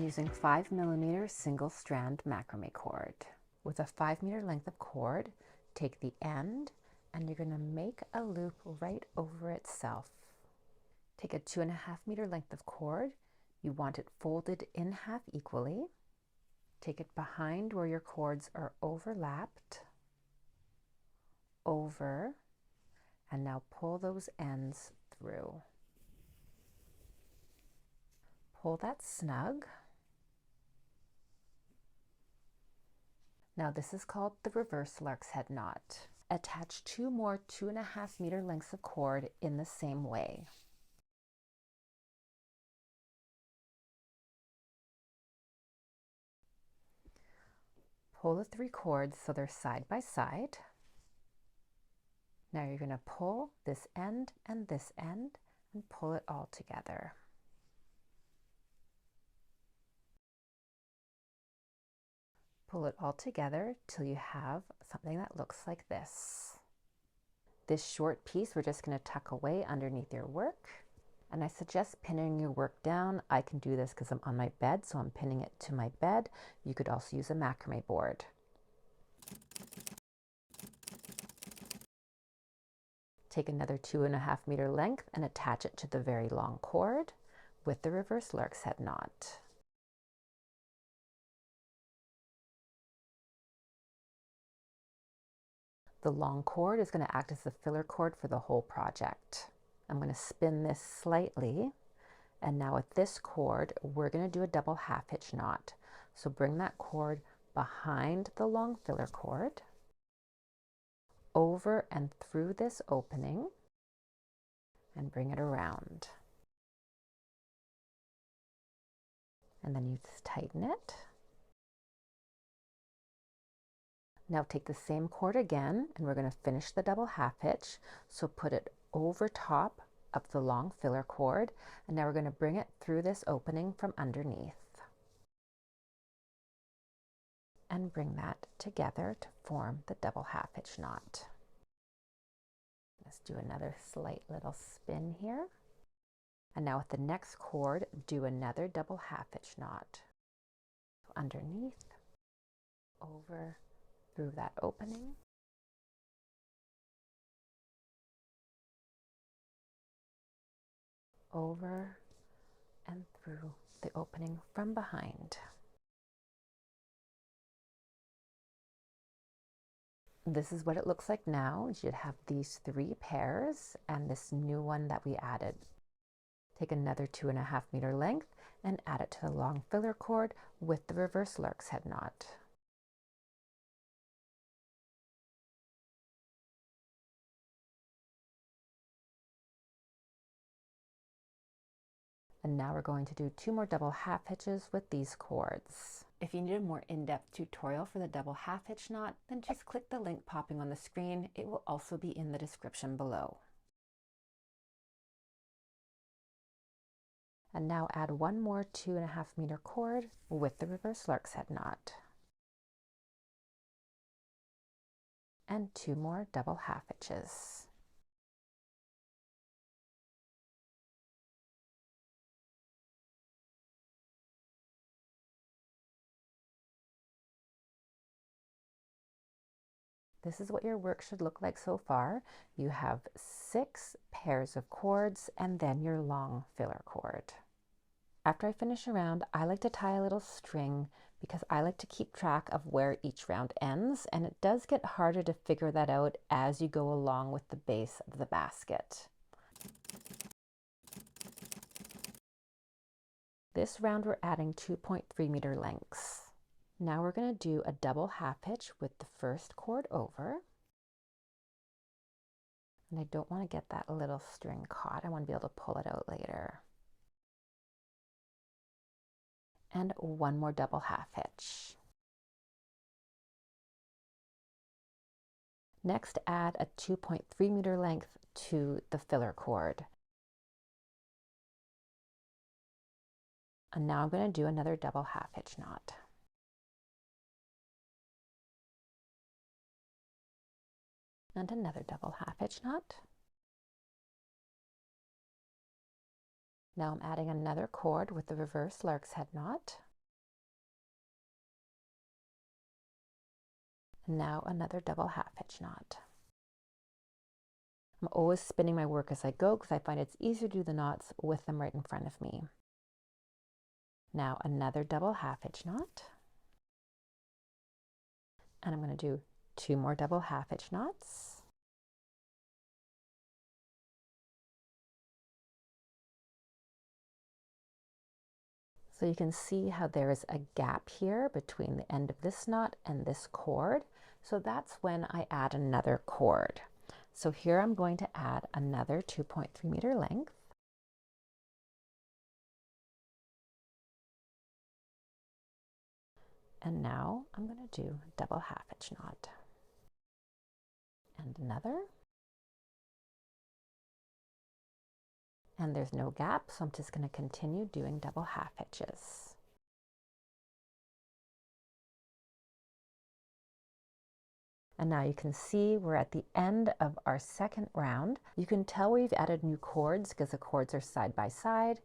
I'm using 5mm single strand macrame cord. With a 5-meter length of cord, take the end and you're going to make a loop right over itself. Take a 2.5-meter length of cord. You want it folded in half equally. Take it behind where your cords are overlapped, over, and now pull those ends through. Pull that snug. Now this is called the reverse lark's head knot. Attach 2 more 2.5-meter lengths of cord in the same way. Pull the 3 cords so they're side by side. Now you're going to pull this end and pull it all together. Pull it all together till you have something that looks like this. This short piece we're just going to tuck away underneath your work. And I suggest pinning your work down. I can do this because I'm on my bed, so I'm pinning it to my bed. You could also use a macrame board. Take another 2.5-meter length and attach it to the very long cord with the reverse lark's head knot. The long cord is going to act as the filler cord for the whole project. I'm going to spin this slightly, and now with this cord we're going to do a double half hitch knot. So bring that cord behind the long filler cord, over and through this opening, and bring it around. And then you just tighten it. Now take the same cord again, and we're going to finish the double half hitch. So put it over top of the long filler cord, and now we're going to bring it through this opening from underneath. And bring that together to form the double half hitch knot. Let's do another slight little spin here. And now with the next cord, do another double half hitch knot. So underneath, over, through that opening. Over and through the opening from behind. This is what it looks like now. You should have these 3 pairs and this new one that we added. Take another 2.5-meter length and add it to the long filler cord with the reverse lark's head knot. And now we're going to do 2 more double half hitches with these cords. If you need a more in-depth tutorial for the double half hitch knot, then just click the link popping on the screen. It will also be in the description below. And now add 1 more 2.5-meter cord with the reverse lark's head knot. And 2 more double half hitches. This is what your work should look like so far. You have 6 pairs of cords and then your long filler cord. After I finish a round, I like to tie a little string because I like to keep track of where each round ends, and it does get harder to figure that out as you go along with the base of the basket. This round we're adding 2.3-meter lengths. Now we're going to do a double half hitch with the first cord over. And I don't want to get that little string caught. I want to be able to pull it out later. And 1 more double half hitch. Next, add a 2.3-meter length to the filler cord. And now I'm going to do another double half hitch knot. And another double half hitch knot. Now I'm adding another cord with the reverse lark's head knot. Now another double half hitch knot. I'm always spinning my work as I go because I find it's easier to do the knots with them right in front of me. Now another double half hitch knot. And I'm going to do 2 more double half hitch knots. So you can see how there is a gap here between the end of this knot and this cord. So that's when I add another cord. So here I'm going to add another 2.3 meter length. And now I'm going to do double half hitch knot. And another. And there's no gap, so I'm just going to continue doing double half hitches. And now you can see we're at the end of our second round. You can tell we've added new cords because the cords are side by side.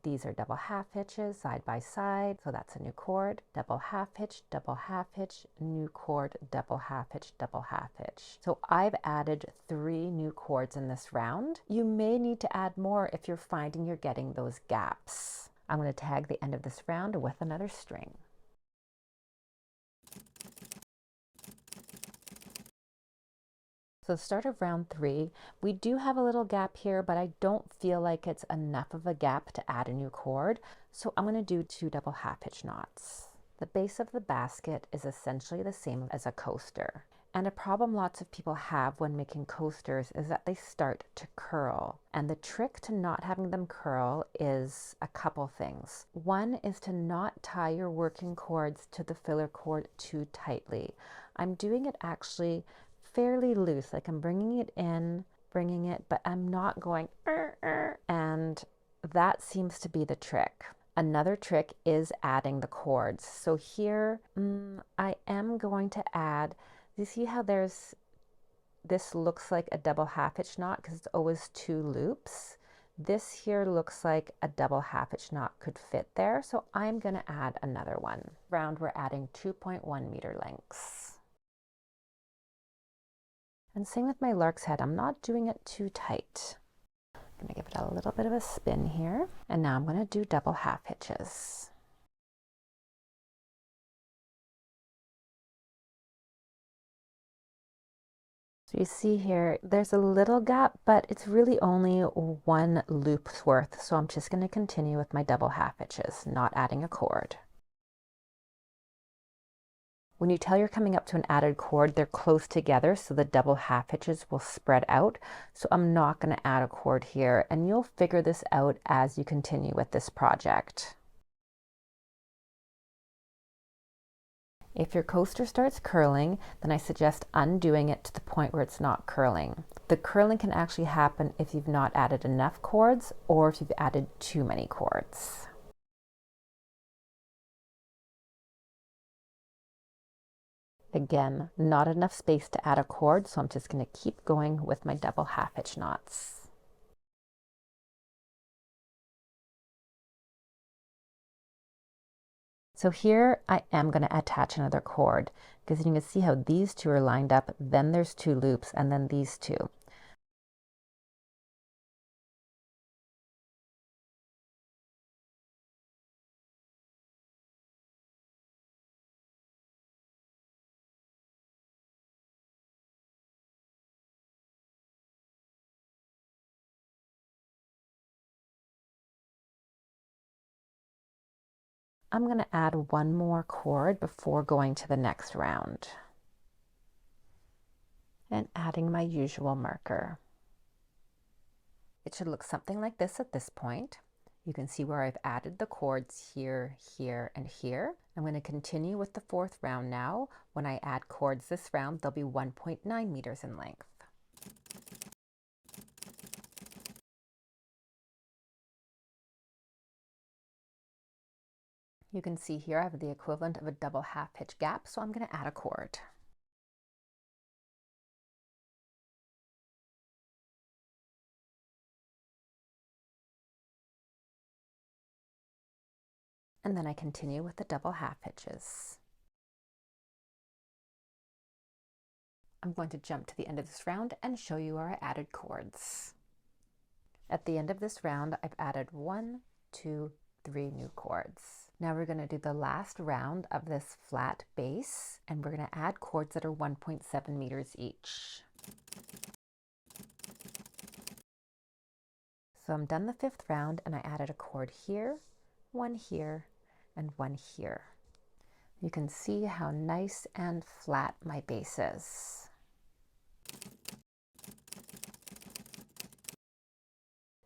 These are double half hitches side by side, so that's a new cord, double half hitch, new cord, double half hitch, double half hitch. So I've added 3 new cords in this round. You may need to add more if you're finding you're getting those gaps. I'm going to tag the end of this round with another string. So start of round 3, we do have a little gap here, but I don't feel like it's enough of a gap to add a new cord. So I'm going to do 2 double half hitch knots. The base of the basket is essentially the same as a coaster. And a problem lots of people have when making coasters is that they start to curl. And the trick to not having them curl is a couple things. One is to not tie your working cords to the filler cord too tightly. I'm doing it actually fairly loose, like I'm bringing it in, bringing it, but I'm not going and that seems to be the trick. Another trick is adding the cords. So here I am going to add, you see how this looks like a double half hitch knot because it's always 2 loops. This here looks like a double half hitch knot could fit there, so I'm going to add another one. Round we're adding 2.1 meter lengths. And same with my lark's head, I'm not doing it too tight. I'm going to give it a little bit of a spin here. And now I'm going to do double half hitches. So you see here, there's a little gap, but it's really only 1 loop's worth. So I'm just going to continue with my double half hitches, not adding a cord. When you tell you're coming up to an added cord, they're close together, so the double half hitches will spread out. So I'm not going to add a cord here, and you'll figure this out as you continue with this project. If your coaster starts curling, then I suggest undoing it to the point where it's not curling. The curling can actually happen if you've not added enough cords or if you've added too many cords. Again, not enough space to add a cord, so I'm just going to keep going with my double half hitch knots. So here I am going to attach another cord because you can see how these 2 are lined up, then there's 2 loops, and then these 2. I'm going to add 1 more cord before going to the next round. And adding my usual marker. It should look something like this at this point. You can see where I've added the cords here, here, and here. I'm going to continue with the 4th round now. When I add cords this round, they'll be 1.9 meters in length. You can see here I have the equivalent of a double half hitch gap, so I'm going to add a cord. And then I continue with the double half hitches. I'm going to jump to the end of this round and show you our added cords. At the end of this round, I've added 1, 2, 3 new cords. Now we're going to do the last round of this flat base, and we're going to add cords that are 1.7 meters each. So I'm done the 5th round, and I added a cord here, one here, and one here. You can see how nice and flat my base is.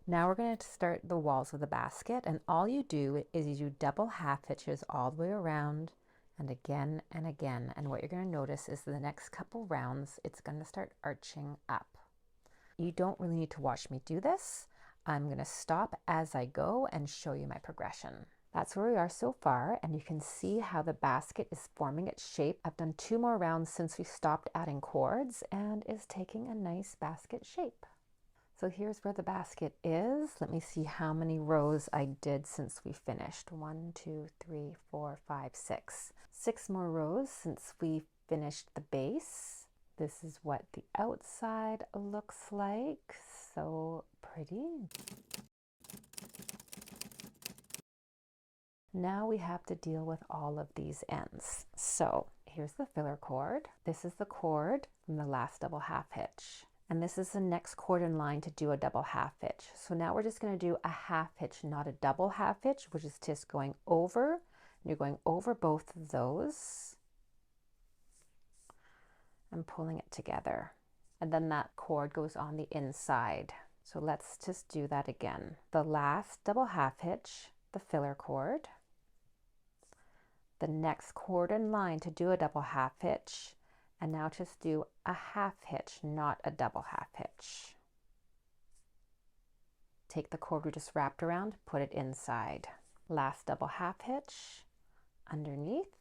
Now we're going to start the walls of the basket, and all you do is you do double half hitches all the way around and again and again. And what you're going to notice is the next couple rounds, it's going to start arching up. You don't really need to watch me do this. I'm going to stop as I go and show you my progression. That's where we are so far, and you can see how the basket is forming its shape. I've done 2 more rounds since we stopped adding cords and is taking a nice basket shape. So here's where the basket is. Let me see how many rows I did since we finished. 1, 2, 3, 4, 5, 6. 6 more rows since we finished the base. This is what the outside looks like. So pretty. Now we have to deal with all of these ends. So here's the filler cord. This is the cord from the last double half hitch. And this is the next cord in line to do a double half hitch. So now we're just going to do a half hitch, not a double half hitch, which is just going over. You're going over both of those and pulling it together. And then that cord goes on the inside. So let's just do that again. The last double half hitch, the filler cord. The next cord in line to do a double half hitch. And now just do a half hitch, not a double half hitch. Take the cord we just wrapped around, put it inside. Last double half hitch, underneath.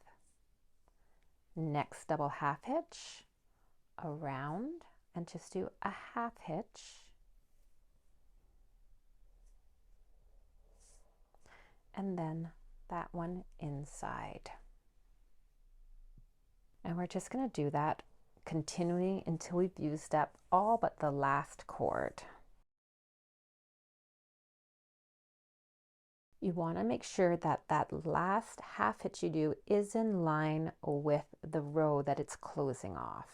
Next double half hitch, around, and just do a half hitch. And then that one inside. And we're just going to do that continuing until we've used up all but the last cord. You want to make sure that that last half hitch you do is in line with the row that it's closing off.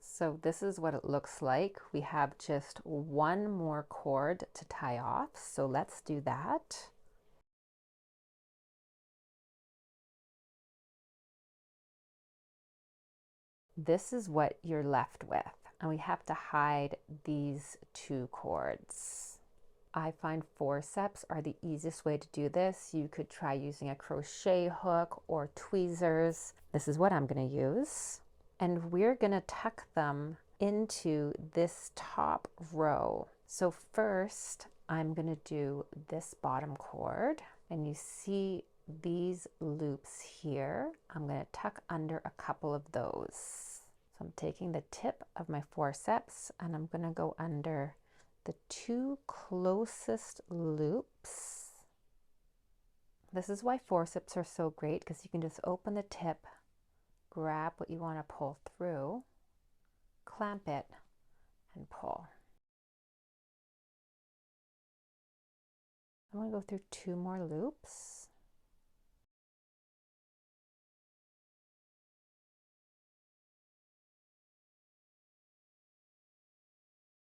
So this is what it looks like. We have just 1 more cord to tie off. So let's do that. This is what you're left with, and we have to hide these 2 cords. I find forceps are the easiest way to do this. You could try using a crochet hook or tweezers. This is what I'm going to use. And we're going to tuck them into this top row. So first, I'm going to do this bottom cord, and you see these loops here. I'm going to tuck under a couple of those. So I'm taking the tip of my forceps and I'm going to go under the 2 closest loops. This is why forceps are so great, because you can just open the tip, grab what you want to pull through, clamp it, and pull. I'm going to go through 2 more loops.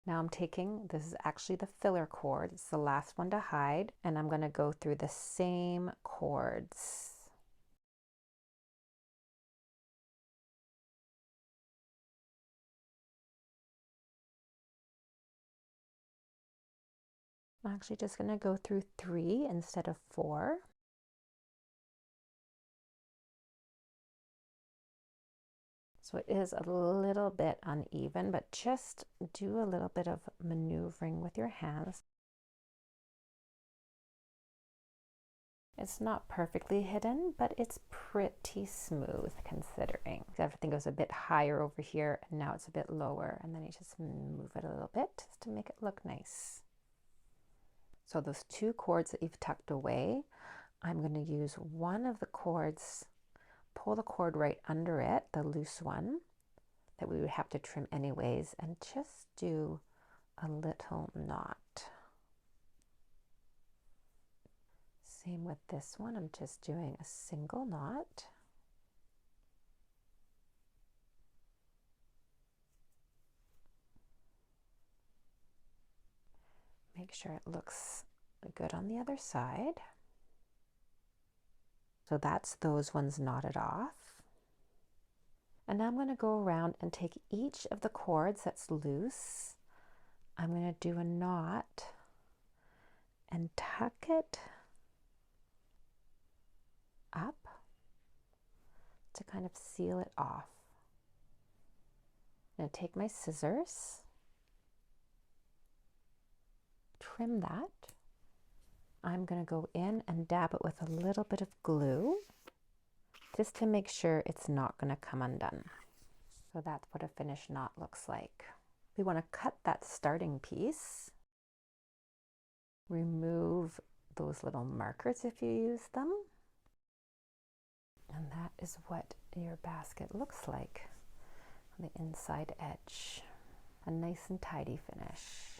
Now I'm taking, this is actually the filler cord, it's the last one to hide, and I'm going to go through the same cords. I'm actually just going to go through 3 instead of 4. So it is a little bit uneven, but just do a little bit of maneuvering with your hands. It's not perfectly hidden, but it's pretty smooth considering. Everything goes a bit higher over here, and now it's a bit lower, and then you just move it a little bit just to make it look nice. So those 2 cords that you've tucked away, I'm going to use one of the cords, pull the cord right under it, the loose one, that we would have to trim anyways, and just do a little knot. Same with this one, I'm just doing a single knot. Make sure it looks good on the other side. So that's those ones knotted off. And now I'm going to go around and take each of the cords that's loose. I'm going to do a knot and tuck it up to kind of seal it off. I'm going to take my scissors, trim that. I'm going to go in and dab it with a little bit of glue just to make sure it's not going to come undone. So that's what a finished knot looks like. We want to cut that starting piece. Remove those little markers if you use them. And that is what your basket looks like on the inside edge. A nice and tidy finish.